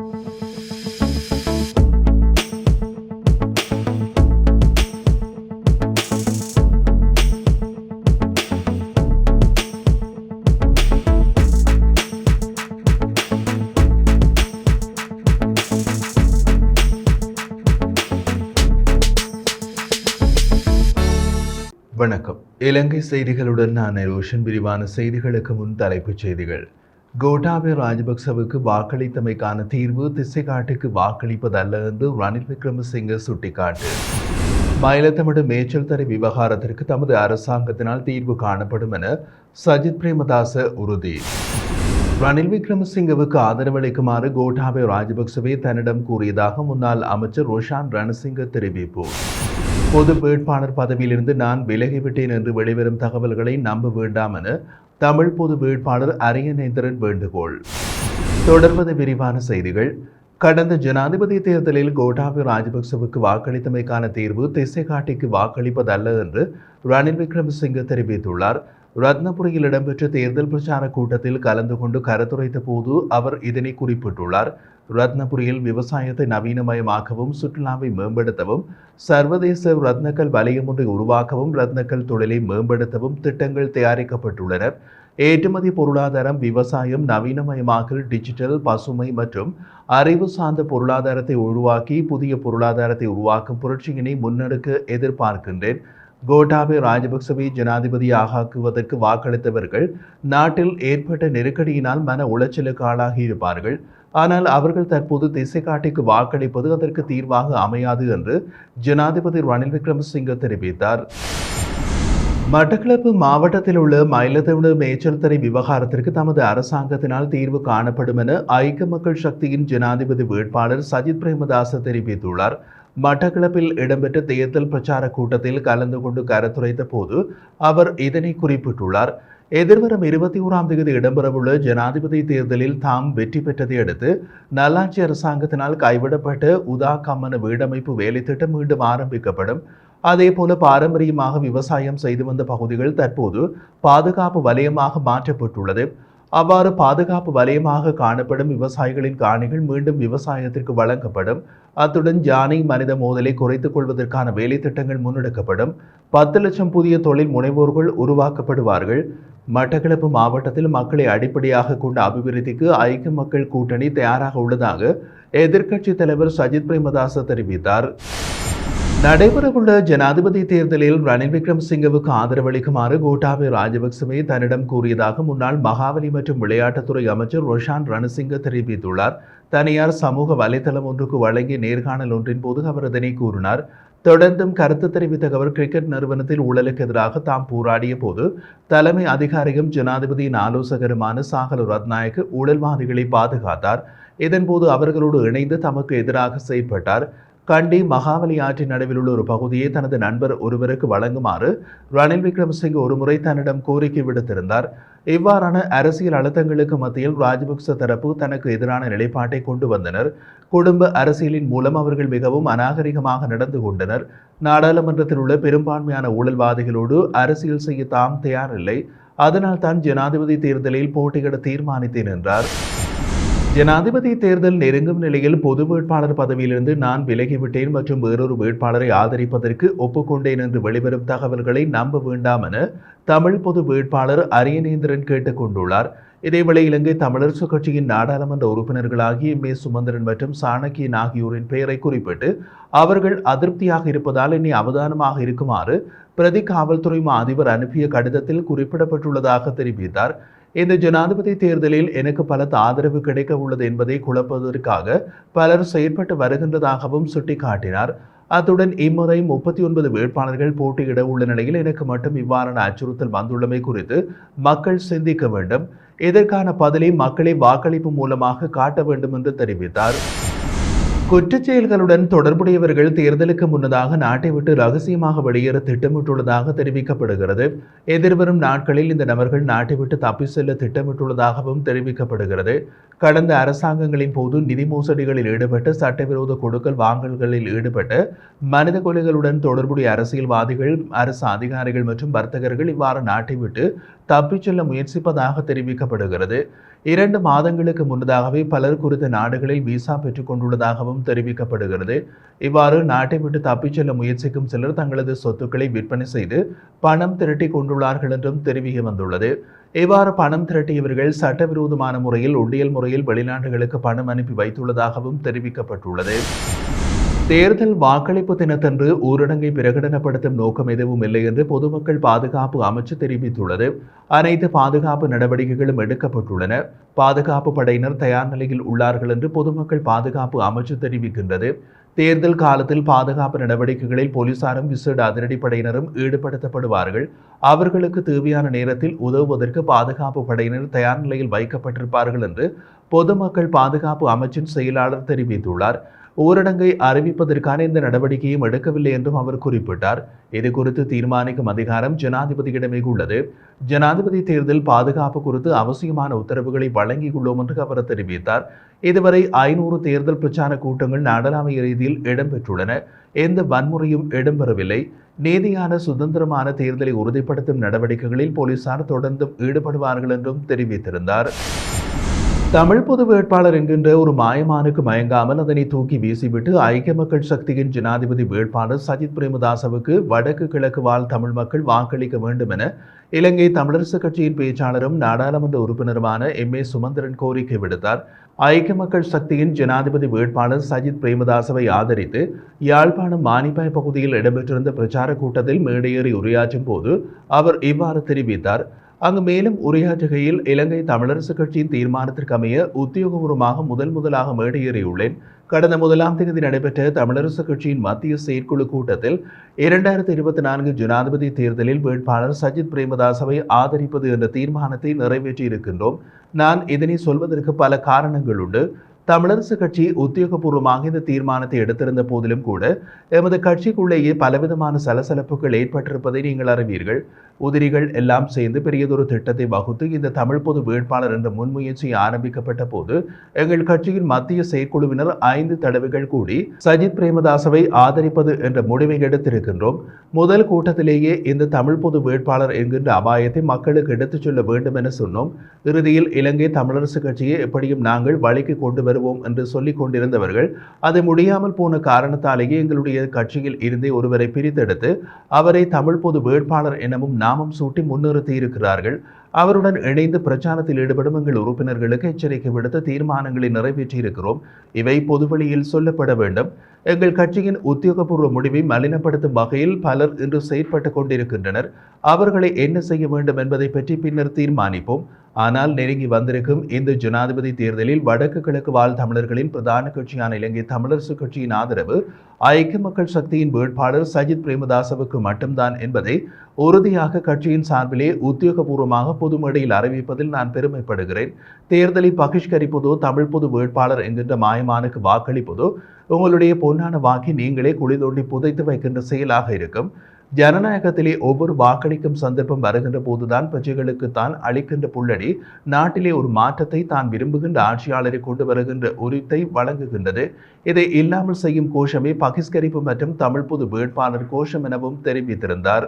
வணக்கம். இலங்கை செய்திகளுடன் நான் ரோஷன். விரிவான செய்திகளுக்கு முன் தலைப்புச் செய்திகள். கோட்டாபய ராஜபக்சவுக்கு வாக்களித்தமைக்கான தீர்வு திசைகாட்டுக்கு வாக்களிப்பதல்ல என்று ரணில் விக்ரமசிங்க சுட்டிக்காட்டு. மயிலத்தமிடு மேய்ச்சல் தரை விவகாரத்திற்கு தமது அரசாங்கத்தினால் தீர்வு காணப்படும் என சஜித் பிரேமதாச உறுதி. ரணில் விக்ரமசிங்கவுக்கு ஆதரவளிக்குமாறு கோட்டாபய ராஜபக்சவே தன்னிடம் கூறியதாக முன்னாள் அமைச்சர் ரோஷான் ரணசிங்க தெரிவிப்பு. பொது வேட்பாளர் பதவியிலிருந்து நான் விலகிவிட்டேன் என்று வெளிவரும் தகவல்களை நம்ப வேண்டாம் என தமிழ் பொது வேட்பாளர் அரியநேந்திரன் வேண்டுகோள். தொடர்வது விரிவான செய்திகள். கடந்த ஜனாதிபதி தேர்தலில் கோட்டாபய ராஜபக்சவுக்கு வாக்களித்தமைக்கான தீர்வு திசைகாட்டிக்கு வாக்களிப்பதல்ல என்று ரணில் விக்ரமசிங்க தெரிவித்துள்ளார். ரத்னபுரியில் இடம்பெற்ற தேர்தல் பிரச்சார கூட்டத்தில் கலந்து கொண்டு கருத்துரைத்த போது அவர் இதனை குறிப்பிட்டுள்ளார். ரத்னபுரியில் விவசாயத்தை நவீனமயமாக்கவும் சுற்றுலாவை மேம்படுத்தவும் சர்வதேச ரத்னக்கல் வலயம் ஒன்றை உருவாக்கவும் ரத்னக்கல் தொழிலை மேம்படுத்தவும் திட்டங்கள் தயாரிக்கப்பட்டுள்ளன. ஏற்றுமதி பொருளாதாரம், விவசாயம், நவீனமயமாக்கல், டிஜிட்டல், பசுமை மற்றும் அறிவு சார்ந்த பொருளாதாரத்தை உருவாக்கி புதிய பொருளாதாரத்தை உருவாக்கும் புரட்சியினை முன்னெடுக்க எதிர்பார்க்கின்றேன். கோட்டாபய ராஜபக்சவை ஜனாதிபதியாக ஆக்குவதற்கு வாக்களித்தவர்கள் நாட்டில் ஏற்பட்ட நெருக்கடியினால் மன உளைச்சலுக்கு ஆளாகி இருப்பார்கள். ஆனால் அவர்கள் தற்போது திசைகாட்டிக்கு வாக்களிப்பது அதற்கு தீர்வாக அமையாது என்று ஜனாதிபதி ரணில் விக்ரமசிங்க தெரிவித்தார். மட்டக்களப்பு மாவட்டத்தில் உள்ள மயிலத்தமிடு மேய்ச்சல் தரை விவகாரத்திற்கு தமது அரசாங்கத்தினால் தீர்வு காணப்படும் என ஐக்கிய மக்கள் சக்தியின் ஜனாதிபதி வேட்பாளர் சஜித் பிரேமதாச தெரிவித்துள்ளார். மட்டக்களப்பில் இடம்பெற்ற தேர்தல் பிரச்சார கூட்டத்தில் கலந்து கொண்டு கருத்துரைத்த போது அவர் இதனை குறிப்பிட்டுள்ளார். எதிர்வரும் 21ஆம் தேதி இடம்பெறவுள்ள ஜனாதிபதி தேர்தலில் தாம் வெற்றி பெற்றதை அடுத்து நல்லாட்சி அரசாங்கத்தினால் கைவிடப்பட்ட உதா கம்மன வீடமைப்பு வேலை திட்டம் மீண்டும் ஆரம்பிக்கப்படும். அதேபோல பாரம்பரியமாக விவசாயம் செய்து வந்த பகுதிகள் தற்போது பாதுகாப்பு வலயமாக மாற்றப்பட்டுள்ளது. அவ்வாறு பாதுகாப்பு வலயமாக காணப்படும் விவசாயிகளின் காணிகள் மீண்டும் விவசாயத்திற்கு வழங்கப்படும். அத்துடன் ஜானை மனித மோதலை குறைத்துக் கொள்வதற்கான வேலை திட்டங்கள் முன்னெடுக்கப்படும். 10 லட்சம் புதிய தொழில் முனைவோர்கள் உருவாக்கப்படுவார்கள். மட்டக்களப்பு மாவட்டத்தில் மக்களை அடிப்படையாக கொண்ட அபிவிருத்திக்கு ஐக்கிய மக்கள் கூட்டணி தயாராக உள்ளதாக எதிர்க்கட்சி தலைவர் சஜித் பிரேமதாச தெரிவித்தார். நடைபெறவுள்ள ஜனாதிபதி தேர்தலில் ரணில் விக்ரமசிங்கவுக்கு ஆதரவளிக்குமாறு கோட்டாபய ராஜபக்சவே தன்னிடம் கூறியதாக முன்னாள் மகாவலி மற்றும் விளையாட்டுத்துறை அமைச்சர் ரோஷான் ரணசிங்க தெரிவித்துள்ளார். தனியார் சமூக வலைதளம் ஒன்றுக்கு வழங்கிய நேர்காணல் ஒன்றின் போது அவர் இதனை கூறினார். தொடர்ந்தும் கருத்து தெரிவித்த அவர் கிரிக்கெட் நிறுவனத்தில் ஊழலுக்கு எதிராக தாம் போராடிய போது தலைமை அதிகாரியும் ஜனாதிபதியின் ஆலோசகருமான சாகல ரத்நாயக்கு ஊழல்வாதிகளை பாதுகாத்தார். இதன்போது அவர்களோடு இணைந்து தமக்கு எதிராக செயல்பட்டார். கண்டி மகாவலி ஆற்றின் நடுவில் உள்ள ஒரு பகுதியை தனது நண்பர் ஒருவருக்கு வழங்குமாறு ரணில் விக்ரமசிங்க ஒருமுறை தன்னிடம் கோரிக்கை விடுத்திருந்தார். இவ்வாறான அரசியல் அழுத்தங்களுக்கு மத்தியில் ராஜபக்ச தரப்பு தனக்கு எதிரான நிலைப்பாட்டை கொண்டு வந்தனர். குடும்ப அரசியலின் மூலம் அவர்கள் மிகவும் அநாகரிகமாக நடந்து கொண்டனர். நாடாளுமன்றத்தில் உள்ள பெரும்பான்மையான ஊழல்வாதிகளோடு அரசியல் செய்ய தாம் தயாரில்லை. அதனால் தான் ஜனாதிபதி தேர்தலில் போட்டியிட தீர்மானித்தேன் என்றார். ஜனாதிபதி தேர்தல் நெருங்கும் நிலையில் பொது வேட்பாளர் பதவியிலிருந்து நான் விலகிவிட்டேன் மற்றும் வேறொரு வேட்பாளரை ஆதரிப்பதற்கு ஒப்புக்கொண்டேன் என்று வெளிவரும் தகவல்களை நம்ப வேண்டாம் என தமிழ் பொது வேட்பாளர் அரியநேந்திரன் கேட்டுக் கொண்டுள்ளார். இதேவேளை இலங்கை தமிழரசு கட்சியின் நாடாளுமன்ற உறுப்பினர்களாகிய எம் ஏ சுமந்திரன் மற்றும் சாணக்கியன் ஆகியோரின் பெயரை குறிப்பிட்டு அவர்கள் அதிருப்தியாக இருப்பதால் இனி அவதானமாக இருக்குமாறு பிரதி காவல்துறை அதிபர் அனுப்பிய கடிதத்தில் குறிப்பிடப்பட்டுள்ளதாக தெரிவித்தார். இந்த ஜனாதிபதி தேர்தலில் எனக்கு பலத்த ஆதரவு கிடைக்க உள்ளது என்பதை குழப்பதற்காக பலர் செயற்பட்டு வருகின்றதாகவும் சுட்டிக்காட்டினார். அத்துடன் இம்முறை 39 வேட்பாளர்கள் போட்டியிட உள்ள நிலையில் எனக்கு மட்டும் இவ்வாறான அச்சுறுத்தல் வந்துள்ளமை குறித்து மக்கள் சிந்திக்க வேண்டும். இதற்கான பதிலை மக்களை வாக்களிப்பு மூலமாக காட்ட வேண்டும் என்று தெரிவித்தார். குற்றச் செயல்களுடன் தொடர்புடையவர்கள் தேர்தலுக்கு முன்னதாக நாட்டை விட்டு ரகசியமாக வெளியேற திட்டமிட்டுள்ளதாக தெரிவிக்கப்படுகிறது. எதிர்வரும் நாட்களில் இந்த நபர்கள் நாட்டை விட்டு தப்பி செல்ல திட்டமிட்டுள்ளதாகவும் தெரிவிக்கப்படுகிறது. கடந்த அரசாங்கங்களின் போது நிதி மோசடிகளில் ஈடுபட்ட சட்டவிரோத கொடுக்கல் வாங்கல்களில் ஈடுபட்ட மனித கொலைகளுடன் தொடர்புடைய அரசியல்வாதிகள், அரசு அதிகாரிகள் மற்றும் வர்த்தகர்கள் இவ்வாறு நாட்டை விட்டு தப்பிச் செல்ல முயற்சிப்பதாக தெரிவிக்கப்படுகிறது. 2 மாதங்களுக்கு முன்னதாகவே பலர் குறித்த நாடுகளில் விசா பெற்றுக் கொண்டுள்ளதாகவும் தெரிவிக்கப்படுகிறது. இவ்வாறு நாட்டை விட்டு தப்பிச் செல்ல முயற்சிக்கும் சிலர் தங்களது சொத்துக்களை விற்பனை செய்து பணம் திரட்டி கொண்டுள்ளார்கள் என்றும் தெரிய வந்துள்ளது. இவ்வாறு பணம் திரட்டியவர்கள் சட்டவிரோதமான முறையில் உண்டியல் முறையில் வெளிநாடுகளுக்கு பணம் அனுப்பி வைத்துள்ளதாகவும் தெரிவிக்கப்பட்டுள்ளது. தேர்தல் வாக்களிப்பு தினத்தன்று ஊரடங்கை பிரகடனப்படுத்தும் நோக்கம் எதுவும் இல்லை என்று பொதுமக்கள் பாதுகாப்பு அமைச்சு தெரிவித்துள்ளது. அனைத்து பாதுகாப்பு நடவடிக்கைகளும் எடுக்கப்பட்டுள்ளன. பாதுகாப்பு படையினர் தயார் நிலையில் உள்ளார்கள் என்று பொதுமக்கள் பாதுகாப்பு அமைச்சு தெரிவிக்கின்றது. தேர்தல் காலத்தில் பாதுகாப்பு நடவடிக்கைகளில் போலீசாரும் விசேட அதிரடிப்படையினரும் ஈடுபடுத்தப்படுவார்கள். அவர்களுக்கு தேவையான நேரத்தில் உதவுவதற்கு பாதுகாப்பு படையினர் தயார் நிலையில் வைக்கப்பட்டிருப்பார்கள் என்று பொதுமக்கள் பாதுகாப்பு அமைச்சின் செயலாளர் தெரிவித்துள்ளார். ஊரடங்கை அறிவிப்பதற்கான இந்த நடவடிக்கையும் எடுக்கவில்லை என்றும் அவர் குறிப்பிட்டார். இது குறித்து தீர்மானிக்கும் அதிகாரம் ஜனாதிபதியிடமே உள்ளது. ஜனாதிபதி தேர்தல் பாதுகாப்பு குறித்து அவசியமான உத்தரவுகளை வழங்கியுள்ளோம் என்று அவர் தெரிவித்தார். இதுவரை 500 தேர்தல் பிரச்சார கூட்டங்கள் நாடளாவிய ரீதியில் இடம்பெற்றுள்ளன. எந்த வன்முறையும் இடம்பெறவில்லை. நீதியான சுதந்திரமான தேர்தலை உறுதிப்படுத்தும் நடவடிக்கைகளில் போலீசார் தொடர்ந்தும் ஈடுபடுவார்கள் என்றும் தெரிவித்திருந்தார். தமிழ் பொது வேட்பாளர் என்கின்ற ஒரு மாயமானுக்கு மயங்காமல் அதனை தூக்கி வீசிவிட்டு ஐக்கிய மக்கள் சக்தியின் ஜனாதிபதி வேட்பாளர் சஜித் பிரேமதாசவுக்கு வடக்கு கிழக்கு வாழ் தமிழ் மக்கள் வாக்களிக்க வேண்டும் என இலங்கை தமிழரசுக் கட்சியின் பேச்சாளரும் நாடாளுமன்ற உறுப்பினருமான எம்.ஏ. சுமந்திரன் கோரிக்கை விடுத்தார். ஐக்கிய மக்கள் சக்தியின் ஜனாதிபதி வேட்பாளர் சஜித் பிரேமதாசவை ஆதரித்து யாழ்ப்பாணம் மானிப்பாய் பகுதியில் இடம்பெற்றிருந்த பிரச்சார கூட்டத்தில் மேடையேறி உரையாற்றும் போது அவர் இவ்வாறு தெரிவித்தார். அங்கு மேலும் உரையாற்றுகையில் இலங்கை தமிழரசுக் கட்சியின் தீர்மானத்திற்கு அமைய உத்தியோகபூர்வமாக முதலாக மேடையேறியுள்ளேன். கடந்த 1ஆம் தேதி நடைபெற்ற தமிழரசுக் கட்சியின் மத்திய செயற்குழு கூட்டத்தில் 2024 ஜனாதிபதி தேர்தலில் வேட்பாளர் சஜித் பிரேமதாசவை ஆதரிப்பது என்ற தீர்மானத்தை நிறைவேற்றியிருக்கின்றோம். நான் இதனை சொல்வதற்கு பல காரணங்கள் உண்டு. தமிழரசுக் கட்சி உத்தியோகபூர்வமாக இந்த தீர்மானத்தை எடுத்திருந்த போதிலும் கூட எமது கட்சிக்குள்ளேயே பலவிதமான சலசலப்புகள் ஏற்பட்டிருப்பதை நீங்கள் அறிவீர்கள். உதிரிகள் எல்லாம் சேர்ந்து பெரியதொரு திட்டத்தை வகுத்து இந்த தமிழ் பொது வேட்பாளர் என்ற முன்முயற்சி ஆரம்பிக்கப்பட்ட போது எங்கள் கட்சியின் மத்திய செயற்குழுவினர் 5 தடவைகள் கூடி சஜித் பிரேமதாசவை ஆதரிப்பது என்ற முடிவை எடுத்திருக்கின்றோம். முதல் கூட்டத்திலேயே இந்த தமிழ் பொது வேட்பாளர் என்கின்ற அபாயத்தை மக்களுக்கு எடுத்துச் சொல்ல வேண்டும் என சொன்னோம். இறுதியில் இலங்கை தமிழரசுக் கட்சியை எப்படியும் நாங்கள் வழிக்கு கொண்டு வருவோம் என்று சொல்லிக் கொண்டிருந்தவர்கள் அது முடியாமல் போன காரணத்தாலேயே எங்களுடைய கட்சியில் இருந்தே ஒருவரை பிரித்தெடுத்து அவரை தமிழ் பொது வேட்பாளர் எனவும் நாமம் சூட்டி முன்னிறுத்தி இருக்கிறார்கள். அவருடன் இணைந்து பிரச்சாரத்தில் ஈடுபடும் எங்கள் உறுப்பினர்களுக்கு எச்சரிக்கை விடுத்த தீர்மானங்களை நிறைவேற்றியிருக்கிறோம். இவை பொதுவெளியில் சொல்லப்பட வேண்டும். எங்கள் கட்சியின் உத்தியோகபூர்வ முடிவை மலினப்படுத்தும் வகையில் பலர் இன்று செயற்பட்டுக் கொண்டிருக்கின்றனர். அவர்களை என்ன செய்ய வேண்டும் என்பதை பற்றி பின்னர் தீர்மானிப்போம். ஆனால் நெருங்கி வந்திருக்கும் இந்த ஜனாதிபதி தேர்தலில் வடக்கு கிழக்கு வாழ் தமிழர்களின் பிரதான கட்சியான இலங்கை தமிழரசுக் கட்சியின் ஆதரவு ஐக்கிய மக்கள் சக்தியின் வேட்பாளர் சஜித் பிரேமதாசவுக்கு மட்டும்தான் என்பதை உறுதியாக கட்சியின் சார்பிலே உத்தியோகபூர்வமாக பொது மேடையில் அறிவிப்பதில் நான் பெருமைப்படுகிறேன். தேர்தலை பகிஷ்கரிப்பதோ தமிழ் பொது வேட்பாளர் என்கின்ற மாயமானுக்கு வாக்களிப்பதோ உங்களுடைய பொன்னான வாக்கை நீங்களே குழி தோண்டி புதைத்து வைக்கின்ற செயலாக இருக்கும். ஜனநாயகத்திலே ஒவ்வொரு வாக்களிக்கும் சந்தர்ப்பம் வருகின்ற போதுதான் பிரஜைகளுக்கு தான் அளிக்கின்ற புள்ளடி நாட்டிலே ஒரு மாற்றத்தை தான் விரும்புகின்ற ஆட்சியாளரை கொண்டு வருகின்ற உரித்தை வழங்குகின்றது. இதை இல்லாமல் செய்யும் கோஷமே பகிஷ்கரிப்பு மற்றும் தமிழ் பொது வேட்பாளர் கோஷம் எனவும் தெரிவித்திருந்தார்.